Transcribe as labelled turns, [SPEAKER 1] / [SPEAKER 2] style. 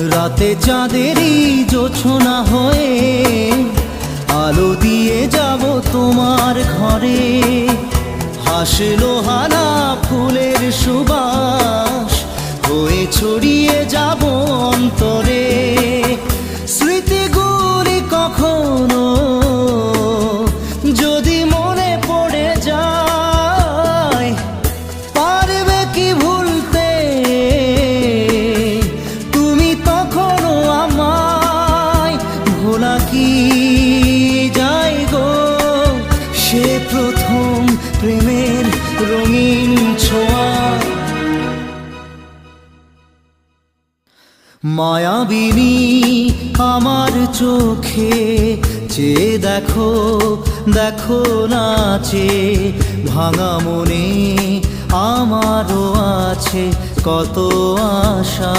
[SPEAKER 1] রাতে চাঁদেরই জোছনা হয়ে আলো দিয়ে যাব তোমার ঘরে। হাসলো হানা ফুলের সুবাস হয়ে ছড়িয়ে যাব অন্তরে। স্মৃতিগুলি কখনো যদি মনে পড়ে যায়, পারবে কি ভুলতে তুমি তখনও আমায়? ভোলা কি যায় গো সে প্রথম প্রেমের রঙিন ছোঁয়া। মায়াবিনী আমার চোখে চেয়ে দেখো, দেখো নাচে ভাঙা মনে আমারও আছে কত আশা।